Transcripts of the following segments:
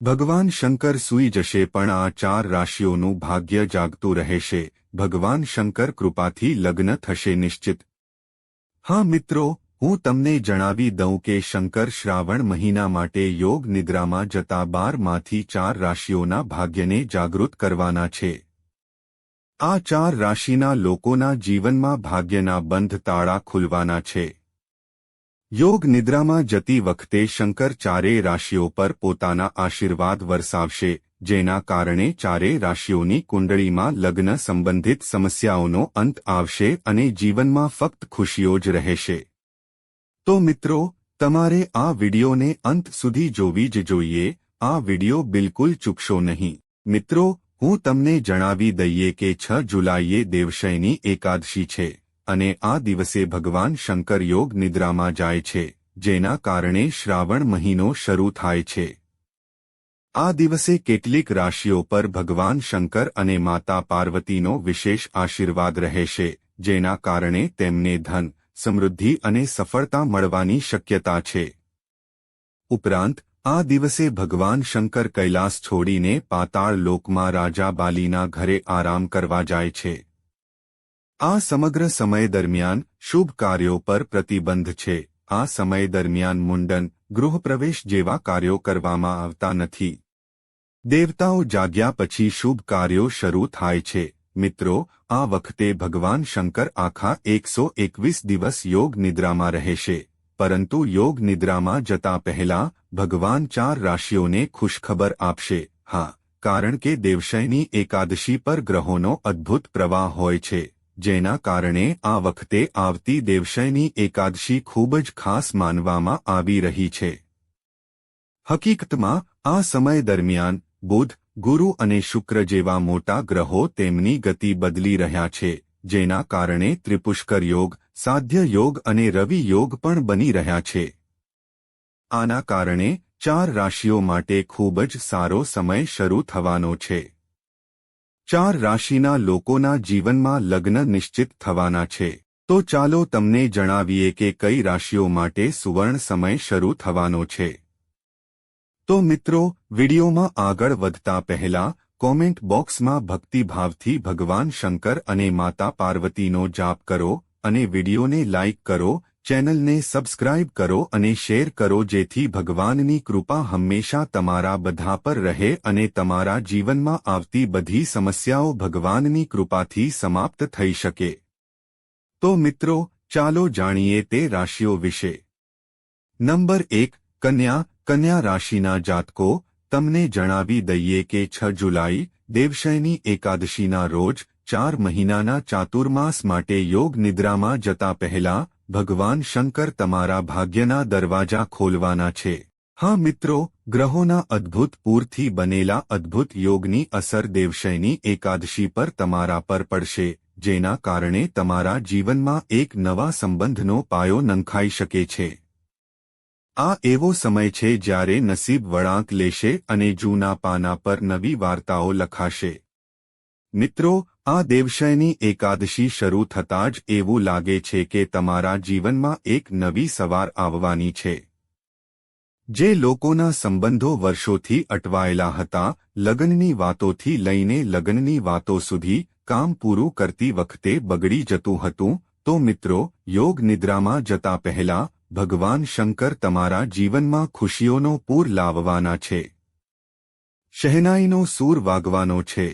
ભગવાન શંકર સૂઈ જશે પણ આ 4 રાશિઓનું ભાગ્ય જાગતું રહેશે. ભગવાન શંકર કૃપાથી લગ્ન થશે નિશ્ચિત. હા મિત્રો, હું તમને જણાવી દઉં કે શંકર શ્રાવણ મહિના માટે યોગ નિદ્રામાં જતા 12 માંથી 4 રાશિઓના ભાગ્યને જાગૃત કરવાના છે. આ 4 રાશિના લોકોના જીવનમાં ભાગ્યના બંધ તાળા ખુલવાના છે. યોગ નિદ્રામાં જતી વખતે શંકર 4 રાશિઓ પર પોતાના આશીર્વાદ વરસાવશે, જેના કારણે 4 રાશિઓની કુંડળીમાં લગ્ન સંબંધિત સમસ્યાઓનો અંત આવશે અને જીવનમાં ફક્ત ખુશીઓ જ રહેશે. તો મિત્રો, તમારે આ વિડિયોને અંત સુધી જોવી જ જોઈએ. આ વિડિયો બિલકુલ ચૂકશો નહીં. મિત્રો, હું તમને જણાવી દઈએ કે 6 જુલાઈએ દેવશયની એકાદશી છે અને આ દિવસે ભગવાન શંકર યોગ નિદ્રામાં જાય છે, જેના કારણે શ્રાવણ મહિનો શરૂ થાય છે. આ દિવસે કેટલીક રાશિઓ પર ભગવાન શંકર અને માતા પાર્વતીનો વિશેષ આશીર્વાદ રહેશે, જેના કારણે તેમને ધન, સમૃદ્ધિ અને સફળતા મળવાની શક્યતા છે. ઉપરાંત આ દિવસે ભગવાન શંકર કૈલાસ છોડીને પાતાળ લોકમાં રાજા બાલીના ઘરે આરામ કરવા જાય છે. આ સમગ્ર સમય દરમિયાન શુભ કાર્યો પર પ્રતિબંધ છે. આ સમય દરમિયાન મુંડન, ગૃહપ્રવેશ જેવા કાર્યો કરવામાં આવતા નથી. દેવતાઓ જાગ્યા પછી શુભ કાર્યો શરૂ થાય છે. મિત્રો, આ વખતે ભગવાન શંકર આખા 121 દિવસ યોગ નિદ્રામાં રહેશે, પરંતુ યોગ નિદ્રામાં જતા પહેલા ભગવાન 4 રાશિઓને ખુશખબર આપશે. હા, કારણ કે દેવશયની એકાદશી પર ગ્રહોનો અદ્ભુત પ્રવાહ હોય છે, જેના કારણે આ વખતે આવતી દેવશયની એકાદશી ખૂબ જ ખાસ માનવામાં આવી રહી છે. હકીકતમાં આ સમય દરમિયાન બુધ, ગુરુ અને શુક્ર જેવા મોટા ગ્રહો તેમની ગતિ બદલી રહ્યા છે, જેના કારણે ત્રિપુષ્કર યોગ, સાધ્ય યોગ અને રવિ યોગ પણ બની રહ્યા છે. આના કારણે 4 રાશિઓ માટે ખૂબ જ સારો સમય શરૂ થવાનો છે. 4 રાશિના લોકોના જીવનમાં લગ્ન નિશ્ચિત થવાના છે. તો ચાલો તમને જણાવીએ કે કઈ રાશિઓ માટે સુવર્ણ સમય શરૂ થવાનો છે. તો મિત્રો, વિડિયોમાં આગળ વધતા પહેલા કોમેન્ટ બોક્સમાં ભક્તિભાવથી ભગવાન શંકર અને માતા પાર્વતીનો જાપ કરો અને વિડિયોને લાઇક કરો, ચેનલને સબસ્ક્રાઇબ કરો અને શેર કરો, જેથી ભગવાનની કૃપા હંમેશા તમારા બધા પર રહે અને તમારા જીવનમાં આવતી બધી સમસ્યાઓ ભગવાનની કૃપાથી સમાપ્ત થઈ શકે. તો મિત્રો, ચાલો જાણીએ તે રાશિઓ વિશે. નંબર 1, કન્યા. કન્યા રાશિના જાતકો, તમને જણાવી દઈએ કે 6 જુલાઈ દેવશયની એકાદશીના રોજ 4 મહિનાના ચાતુર્માસ માટે યોગ નિદ્રામાં જતા પહેલા ભગવાન શંકર તમારા ભાગ્યના દરવાજા ખોલવાના છે. હા મિત્રો, ગ્રહોના અદ્ભુત પૂરથી બનેલા અદ્ભુત યોગની અસર દેવશયની એકાદશી પર તમારા પર પડશે, જેના કારણે તમારા જીવનમાં એક નવા સંબંધનો પાયો નંખાઈ શકે છે. આ એવો સમય છે જ્યારે નસીબ વળાંક લેશે અને જૂના પાના પર નવી વાર્તાઓ લખાશે. મિત્રો, આ દેવશયની એકાદશી શરૂ થતાં જ એવું લાગે છે કે તમારા જીવનમાં એક નવી સવાર આવવાની છે. જે લોકોના સંબંધો વર્ષોથી અટવાયેલા હતા, લગ્નની વાતોથી લઈને લગ્નની વાતો સુધી, કામ પૂરું કરતી વખતે બગડી જતું હતું, તો મિત્રો, યોગ નિદ્રામાં જતા પહેલા ભગવાન શંકર તમારા જીવનમાં ખુશીઓનો પૂર લાવવાના છે. શહેનાઈનો સૂર વાગવાનો છે.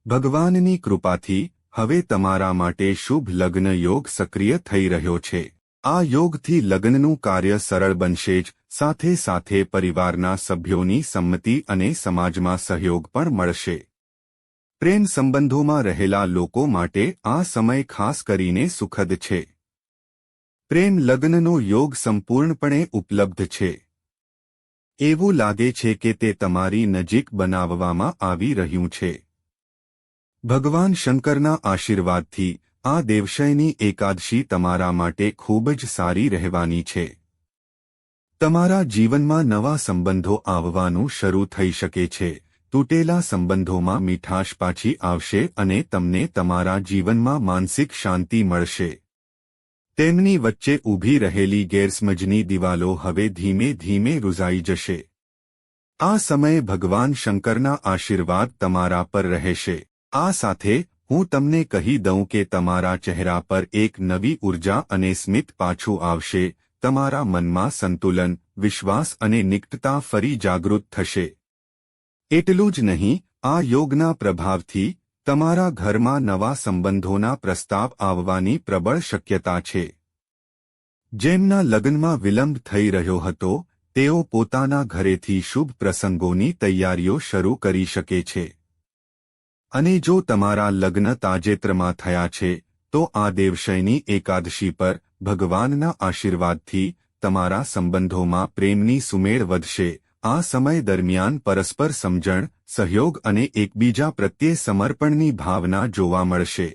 ભગવાનની કૃપાથી હવે તમારા માટે શુભ લગ્ન યોગ સક્રિય થઈ રહ્યો છે. આ યોગથી લગ્નનું કાર્ય સરળ બનશે જ સાથે સાથે પરિવારના સભ્યોની સંમતિ અને સમાજમાં સહયોગ પણ મળશે. પ્રેમ સંબંધોમાં રહેલા લોકો માટે આ સમય ખાસ કરીને સુખદ છે. પ્રેમ લગ્નનો યોગ સંપૂર્ણપણે ઉપલબ્ધ છે. એવું લાગે છે કે તે તમારી નજીક બનાવવામાં આવી રહ્યું છે. ભગવાન શંકરના આશીર્વાદથી આ દેવશયની એકાદશી તમારા માટે ખૂબ જ સારી રહેવાની છે. તમારા જીવનમાં નવા સંબંધો આવવાનું શરૂ થઈ શકે છે. તૂટેલા સંબંધોમાં મીઠાશ પાછી આવશે અને તમને તમારા જીવનમાં માનસિક શાંતિ મળશે. તેમની વચ્ચે ઊભી રહેલી ગેરસમજની દિવાલો હવે ધીમે ધીમે રૂઝાઈ જશે. આ સમયે ભગવાન શંકરના આશીર્વાદ તમારા પર રહેશે. આ સાથે હું તમને કહી દઉં કે તમારા ચહેરા પર એક નવી ઉર્જા અને સ્મિત પાછું આવશે. તમારા મનમાં સંતુલન, વિશ્વાસ અને નિકટતા ફરી જાગૃત થશે. એટલું જ નહીં, આ યોગના પ્રભાવથી તમારા ઘરમાં નવા સંબંધોના પ્રસ્તાવ આવવાની પ્રબળ શક્યતા છે. જેમના લગ્નમાં વિલંબ થઈ રહ્યો હતો, તેઓ પોતાના ઘરેથી શુભ પ્રસંગોની તૈયારીઓ શરૂ કરી શકે છે. અને જો તમારા લગ્ન તાજેતરમાં થયા છે, તો આ દેવશયની એકાદશી પર ભગવાનના આશીર્વાદથી તમારા સંબંધોમાં પ્રેમની સુમેળ વધશે. આ સમય દરમિયાન પરસ્પર સમજણ, સહયોગ અને એકબીજા પ્રત્યે સમર્પણની ભાવના જોવા મળશે.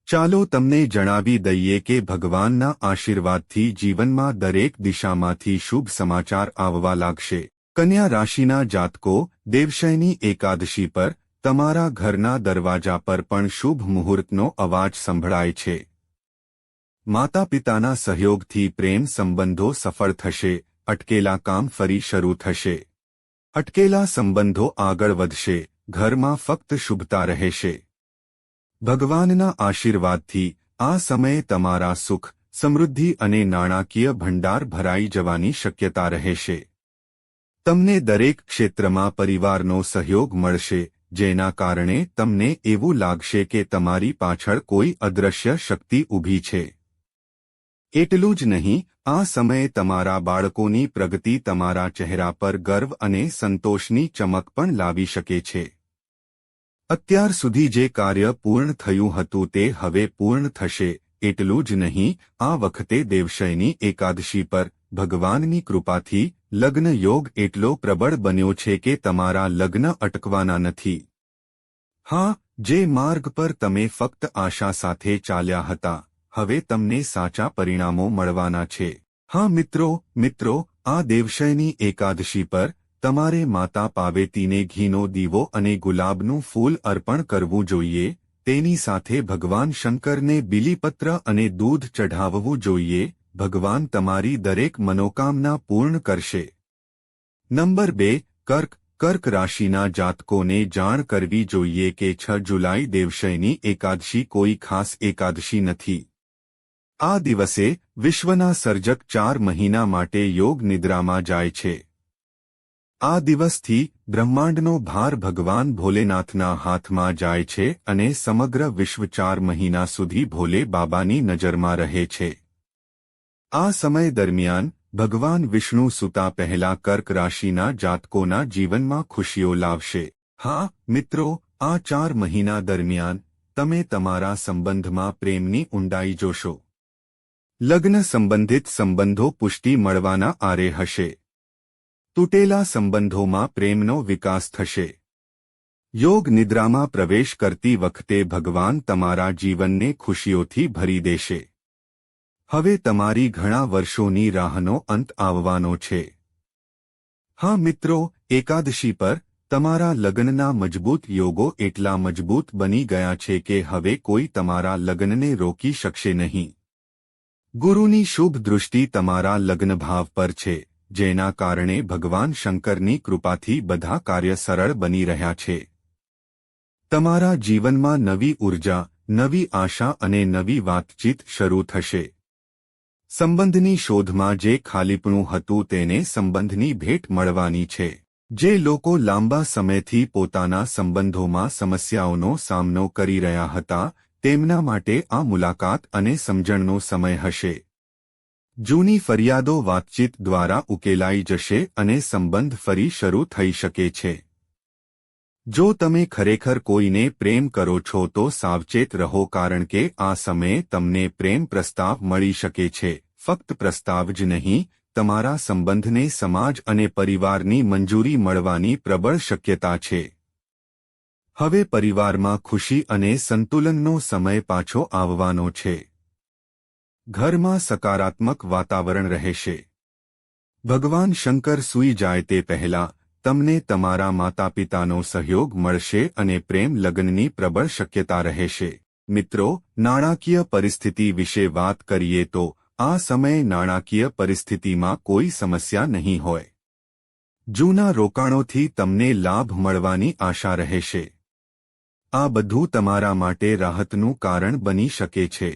ચાલો તમને જણાવી દઈએ કે ભગવાનના આશીર્વાદથી જીવનમાં દરેક દિશામાંથી શુભ સમાચાર આવવા લાગશે. કન્યા રાશિના જાતકો, દેવશયની એકાદશી પર તમારા ઘરના દરવાજા પર પણ શુભ મુહૂર્તનો અવાજ સંભળાય છે. માતા પિતાના સહયોગથી પ્રેમ સંબંધો સફળ થશે. અટકેલા કામ ફરી શરૂ થશે. અટકેલા સંબંધો આગળ વધશે. ઘરમાં ફક્ત શુભતા રહેશે. ભગવાનના આશીર્વાદથી આ સમયે તમારા સુખ, સમૃદ્ધિ અને નાણાકીય ભંડાર ભરાઈ જવાની શક્યતા રહેશે. તમને દરેક ક્ષેત્રમાં પરિવારનો સહયોગ મળશે, જેના કારણે તમને એવું લાગશે કે તમારી પાછળ કોઈ અદૃશ્ય શક્તિ ઊભી છે. એટલું જ નહીં, આ સમયે તમારા બાળકોની પ્રગતિ તમારા ચહેરા પર ગર્વ અને સંતોષની ચમક પણ લાવી શકે છે. અત્યાર સુધી જે કાર્ય પૂર્ણ થયું હતું તે હવે પૂર્ણ થશે. એટલું જ નહીં, આ વખતે દેવશયની એકાદશી પર ભગવાનની કૃપાથી લગ્ન યોગ એટલો પ્રબળ બન્યો છે કે તમારા લગ્ન અટકવાના નથી. હા, જે માર્ગ પર તમે ફક્ત આશા સાથે ચાલ્યા હતા, હવે તમને સાચા પરિણામો મળવાના છે. હા મિત્રો, આ દેવશયની એકાદશી પર તમારે માતા પાર્વતીને ઘીનો દીવો અને ગુલાબનું ફૂલ અર્પણ કરવું જોઈએ. તેની સાથે ભગવાન શંકરને બીલીપત્ર અને દૂધ ચઢાવવું જોઈએ. ભગવાન તમારી દરેક મનોકામના પૂર્ણ કરશે. નંબર 2, કર્ક રાશિના જાતકોને જાણ કરવી જોઈએ કે 6 જુલાઈ દેવશયની એકાદશી કોઈ ખાસ એકાદશી નથી. આ દિવસે વિશ્વના સર્જક 4 મહિના માટે યોગ નિદ્રામાં જાય છે. આ દિવસથી બ્રહ્માંડનો ભાર ભગવાન ભોલેનાથના હાથમાં જાય છે અને સમગ્ર વિશ્વ 4 મહિના સુધી ભોલે બાબાની નજરમાં રહે છે. આ સમય દરમિયાન ભગવાન વિષ્ણુ સૂતા પહેલા કર્ક રાશિના જાતકોના જીવનમાં ખુશીઓ લાવશે. હા મિત્રો, આ 4 મહિના દરમિયાન તમે તમારા સંબંધમાં પ્રેમની ઊંડાઈ જોશો. લગ્ન સંબંધિત સંબંધો પુષ્ટિ મળવાના આરે હશે. તૂટેલા સંબંધોમાં પ્રેમનો વિકાસ થશે. યોગ નિદ્રામાં પ્રવેશ કરતી વખતે ભગવાન તમારા જીવનને ખુશીઓથી ભરી દેશે. હવે તમારી ઘણા વર્ષોની રાહનો અંત આવવાનો છે. હા મિત્રો, એકાદશી પર તમારા લગ્નના મજબૂત યોગો એટલા મજબૂત બની ગયા છે કે હવે કોઈ તમારા લગ્નને રોકી શકશે નહીં. ગુરુની શુભ દૃષ્ટિ તમારા લગ્નભાવ પર છે, જેના કારણે ભગવાન શંકરની કૃપાથી બધા કાર્ય સરળ બની રહ્યા છે. તમારા જીવનમાં નવી ઉર્જા, નવી આશા અને નવી વાતચીત શરૂ થશે. સંબંધની શોધમાં જે ખાલીપણું હતું તેને સંબંધની ભેટ મળવાની છે. જે લોકો લાંબા સમયથી પોતાના સંબંધોમાં સમસ્યાઓનો સામનો કરી રહ્યા હતા, તેમના માટે આ મુલાકાત અને સમજણનો સમય હશે. જૂની ફરિયાદો વાતચીત દ્વારા ઉકેલાઈ જશે અને સંબંધ ફરી શરૂ થઈ શકે છે. જો તમે ખરેખર કોઈને પ્રેમ કરો છો તો સાવચેત રહો, કારણ કે આ સમયે તમને પ્રેમ પ્રસ્તાવ મળી શકે છે. ફક્ત પ્રસ્તાવ જ નહીં, તમારા સંબંધને સમાજ અને પરિવારની મંજૂરી મળવાની પ્રબળ શક્યતા છે. હવે પરિવારમાં ખુશી અને સંતુલનનો સમય પાછો આવવાનો છે. ઘરમાં સકારાત્મક વાતાવરણ રહેશે. ભગવાન શંકર સૂઈ જાય તે પહેલા તમને તમારા માતાપિતાનો સહયોગ મળશે અને પ્રેમ લગ્નની પ્રબળ શક્યતા રહેશે. મિત્રો, નાણાકીય પરિસ્થિતિ વિશે વાત કરીએ તો આ સમયે નાણાકીય પરિસ્થિતિમાં કોઈ સમસ્યા નહીં હોય. જૂના રોકાણોથી તમને લાભ મળવાની આશા રહેશે. આ બધું તમારા માટે રાહતનું કારણ બની શકે છે.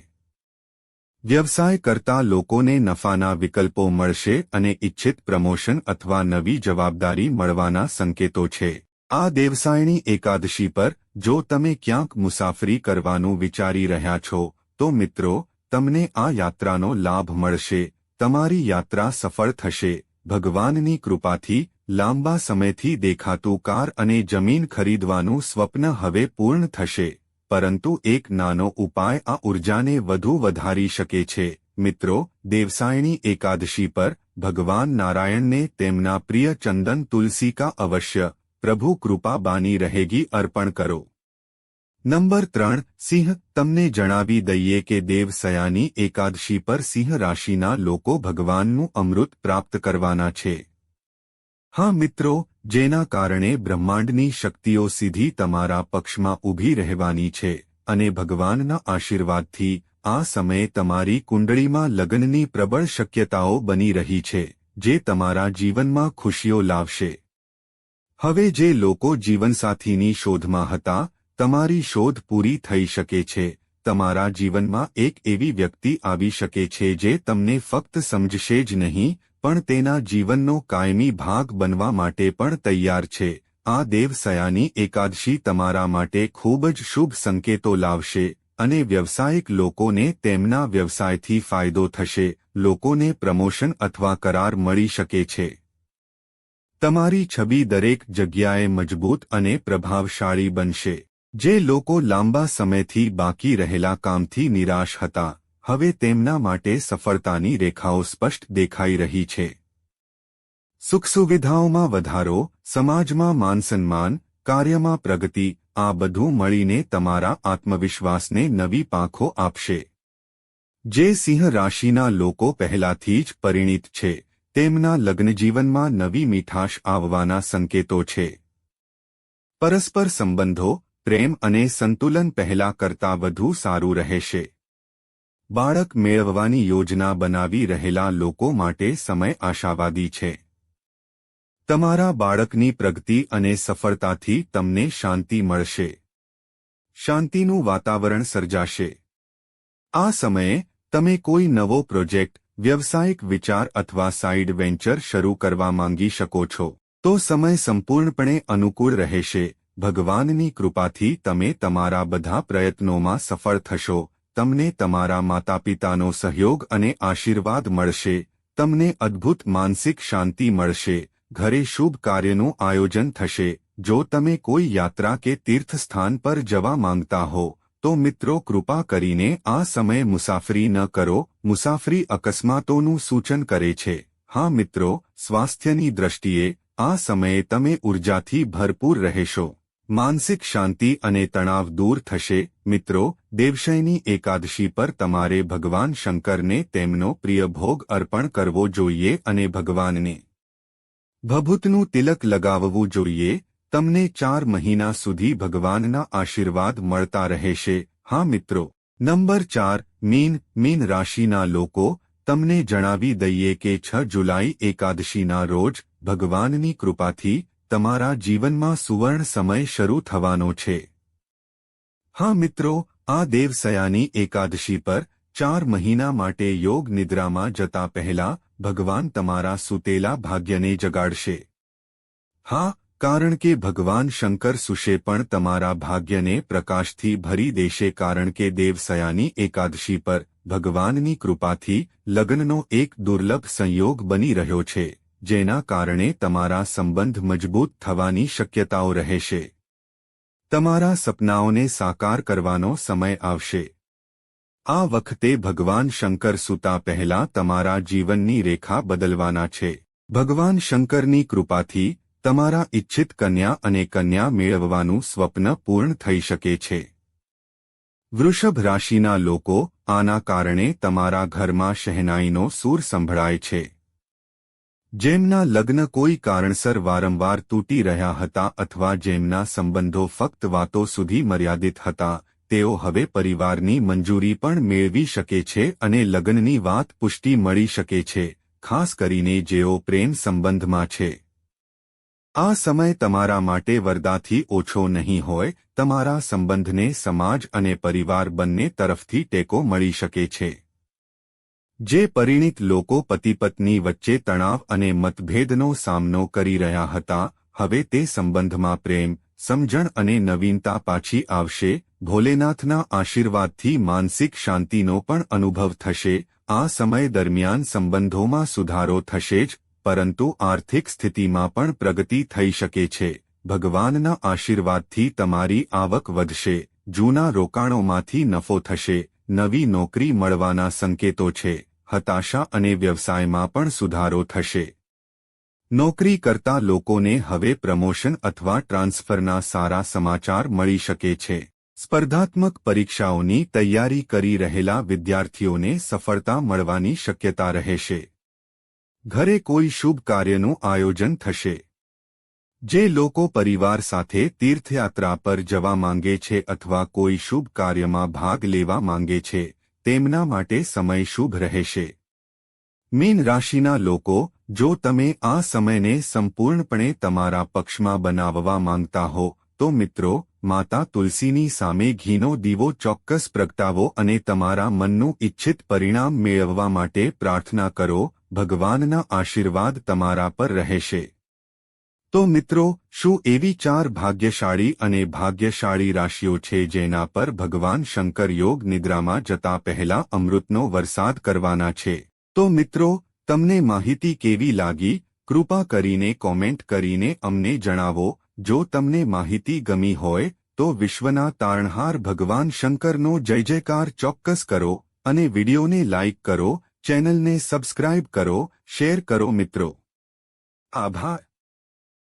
વ્યવસાય કરતા લોકોને નફાના વિકલ્પો મળશે અને ઇચ્છિત પ્રમોશન અથવા નવી જવાબદારી મળવાના સંકેતો છે. આ દેવસાયણી એકાદશી પર જો તમે ક્યાંક મુસાફરી કરવાનું વિચારી રહ્યા છો તો મિત્રો, તમને આ યાત્રાનો લાભ મળશે. તમારી યાત્રા સફળ થશે. ભગવાનની કૃપાથી લાંબા સમયથી દેખાતું કાર અને જમીન ખરીદવાનું સ્વપ્ન હવે પૂર્ણ થશે. પરંતુ એક નાનો ઉપાય આ ઉર્જાને વધુ વધારી શકે છે. મિત્રો, દેવસાયણી એકાદશી પર ભગવાન નારાયણને તેમના પ્રિય ચંદન તુલસી કા અવશ્ય પ્રભુ કૃપા બાની રહેગી અર્પણ કરો. નંબર 3. સિંહ. તમને જણાવી દઈએ કે દેવસયાની એકાદશી પર સિંહ રાશિના લોકો ભગવાનનું અમૃત પ્રાપ્ત કરવાના છે. હા મિત્રો, જેના કારણે બ્રહ્માંડની શક્તિઓ સીધી તમારા પક્ષમાં ઊભી રહેવાની છે અને ભગવાનના આશીર્વાદથી આ સમયે તમારી કુંડળીમાં લગ્નની પ્રબળ શક્યતાઓ બની રહી છે, જે તમારા જીવનમાં ખુશીઓ લાવશે. હવે જે લોકો જીવનસાથીની શોધમાં હતા, તમારી શોધ પૂરી થઈ શકે છે. તમારા જીવનમાં એક એવી વ્યક્તિ આવી શકે છે જે તમને ફક્ત સમજશે જ નહીં, પણ તેના જીવનનો કાયમી ભાગ બનવા માટે પણ તૈયાર છે. આ દેવસયાની એકાદશી તમારા માટે ખૂબ જ શુભ સંકેતો લાવશે અને વ્યવસાયિક લોકોને તેમના વ્યવસાયથી ફાયદો થશે. લોકોને પ્રમોશન અથવા કરાર મળી શકે છે. તમારી છબી દરેક જગ્યાએ મજબૂત અને પ્રભાવશાળી બનશે. જે લોકો લાંબા સમયથી બાકી રહેલા કામથી નિરાશ હતા, હવે તેમના માટે સફળતાની રેખાઓ સ્પષ્ટ દેખાઈ રહી છે. સુખસુવિધાઓમાં વધારો, સમાજમાં માનસન્માન, કાર્યમાં પ્રગતિ, આ બધું મળીને તમારા આત્મવિશ્વાસને નવી પાંખો આપશે. જે સિંહ રાશિના લોકો પહેલાથી જ પરિણીત છે, તેમના લગ્નજીવનમાં નવી મીઠાશ આવવાના સંકેતો છે. પરસ્પર સંબંધો, પ્રેમ અને સંતુલન પહેલા કરતાં વધુ સારું રહેશે. બાળક મેળવવાની યોજના બનાવી રહેલા લોકો માટે સમય આશાવાદી છે. તમારા બાળકની પ્રગતિ અને સફળતાથી તમને શાંતિ મળશે. શાંતિનું વાતાવરણ સર્જાશે. આ સમયે તમે કોઈ નવો પ્રોજેક્ટ, વ્યવસાયિક વિચાર અથવા સાઇડ વેન્ચર શરૂ કરવા માંગી શકો છો, તો સમય સંપૂર્ણપણે અનુકૂળ રહેશે. ભગવાનની કૃપાથી તમે તમારા બધા પ્રયત્નોમાં સફળ થશો. તમને તમારા માતાપિતાનો સહયોગ અને આશીર્વાદ મળશે. તમને અદ્ભુત માનસિક શાંતિ મળશે. ઘરે શુભ કાર્યનું આયોજન થશે. જો તમે કોઈ યાત્રા કે તીર્થસ્થાન પર જવા માંગતા હો, તો મિત્રો કૃપા કરીને આ સમયે મુસાફરી ન કરો. મુસાફરી અકસ્માતોનું સૂચન કરે છે. હા મિત્રો, સ્વાસ્થ્યની દ્રષ્ટિએ આ સમયે તમે ઉર્જાથી ભરપૂર રહેશો. માનસિક શાંતિ અને તણાવ દૂર થશે. મિત્રો, દેવશયની એકાદશી પર તમારે ભગવાન શંકરને તેમનો પ્રિય ભોગ અર્પણ કરવો જોઈએ અને ભગવાનને ભભૂતનું તિલક લગાવવું જોઈએ. તમને 4 મહિના સુધી ભગવાનના આશીર્વાદ મળતા રહેશે. હા મિત્રો. નંબર 4. મીન. મીન રાશિના લોકો, તમને જણાવી દઈએ કે 6 જુલાઈ એકાદશીના રોજ ભગવાનની કૃપાથી તમારા જીવનમાં સુવર્ણ સમય શરૂ થવાનો છે. હા મિત્રો, આ દેવસયાની એકાદશી પર 4 મહિના માટે યોગ નિદ્રામાં જતા પહેલા ભગવાન તમારા સૂતેલા ભાગ્યને જગાડશે. હા, કારણ કે ભગવાન શંકર સુશે પણ તમારા ભાગ્યને પ્રકાશથી ભરી દેશે. કારણ કે દેવસયાની એકાદશી પર ભગવાનની કૃપાથી લગ્નનો એક દુર્લભ સંયોગ બની રહ્યો છે, જેના કારણે તમારા સંબંધ મજબૂત થવાની શક્યતાઓ રહેશે. તમારા સપનાઓને સાકાર કરવાનો સમય આવશે. આ વખતે ભગવાન શંકર સૂતા પહેલા તમારા જીવનની રેખા બદલવાના છે. ભગવાન શંકરની કૃપાથી તમારા ઇચ્છિત કન્યા અને કન્યા મેળવવાનું સ્વપ્ન પૂર્ણ થઈ શકે છે. વૃષભ રાશિના લોકો, આના કારણે તમારા ઘરમાં શહેનાઈનો સૂર સંભળાય છે. જેમના લગ્ન કોઈ કારણસર વારંવાર તૂટી રહ્યા હતા અથવા જેમના સંબંધો ફક્ત વાતો સુધી મર્યાદિત હતા, તેઓ હવે પરિવારની મંજૂરી પણ મેળવી શકે છે અને લગ્નની વાત પુષ્ટિ મળી શકે છે, ખાસ કરીને જેઓ પ્રેમ સંબંધમાં છે. આ સમય તમારા માટે વરદાથી ઓછો નહીં હોય. તમારા સંબંધને સમાજ અને પરિવાર બંને તરફથી ટેકો મળી શકે છે. જે પરિણીત લોકો પતિ-પત્ની વચ્ચે તણાવ અને મતભેદનો સામનો કરી રહ્યા હતા, હવે તે સંબંધમાં પ્રેમ, સમજણ અને નવીનતા પાછી આવશે. ભોલેનાથના આશીર્વાદથી માનસિક શાંતિનો પણ અનુભવ થશે. આ સમય દરમિયાન સંબંધોમાં સુધારો થશે જ, પરંતુ આર્થિક સ્થિતિમાં પણ પ્રગતિ થઈ શકે છે. ભગવાનના આશીર્વાદથી તમારી આવક વધશે. જૂના રોકાણોમાંથી નફો થશે. નવી નોકરી મળવાના સંકેતો છે. હતાશા અને વ્યવસાયમાં પણ સુધારો થશે. નોકરી કરતા લોકોને હવે પ્રમોશન અથવા ટ્રાન્સફરના સારા સમાચાર મળી શકે છે. સ્પર્ધાત્મક પરીક્ષાઓની તૈયારી કરી રહેલા વિદ્યાર્થીઓને સફળતા મળવાની શક્યતા રહેશે. ઘરે કોઈ શુભ કાર્યનું આયોજન થશે. જે લોકો પરિવાર સાથે તીર્થયાત્રા પર જવા માંગે છે અથવા કોઈ શુભ કાર્યમાં ભાગ લેવા માંગે છે, તેમના માટે સમય શુભ રહેશે. મીન રાશિના લોકો, જો તમે આ સમયને સંપૂર્ણપણે તમારા પક્ષમાં બનાવવા માંગતા હો, તો મિત્રો, માતા તુલસીની સામે ઘીનો દીવો ચોક્કસ પ્રગટાવો અને તમારા મનનું ઇચ્છિત પરિણામ મેળવવા માટે પ્રાર્થના કરો. ભગવાનના આશીર્વાદ તમારા પર રહેશે. તો મિત્રો, શું એવી 4 ભાગ્યશાળી અને ભાગ્યશાળી રાશિઓ છે જેના પર ભગવાન શંકર યોગ નિદ્રામાં જતા પહેલા અમૃતનો વરસાદ કરવાના છે? તો મિત્રો, તમને માહિતી કેવી લાગી? કૃપા કરીને કોમેન્ટ કરીને અમને જણાવો. જો તમને માહિતી ગમી હોય તો વિશ્વના તારણહાર ભગવાન શંકરનો જય જયકાર ચોક્કસ કરો અને વિડીયોને લાઇક કરો, ચેનલને સબસ્ક્રાઇબ કરો, શેર કરો મિત્રો. આભાર.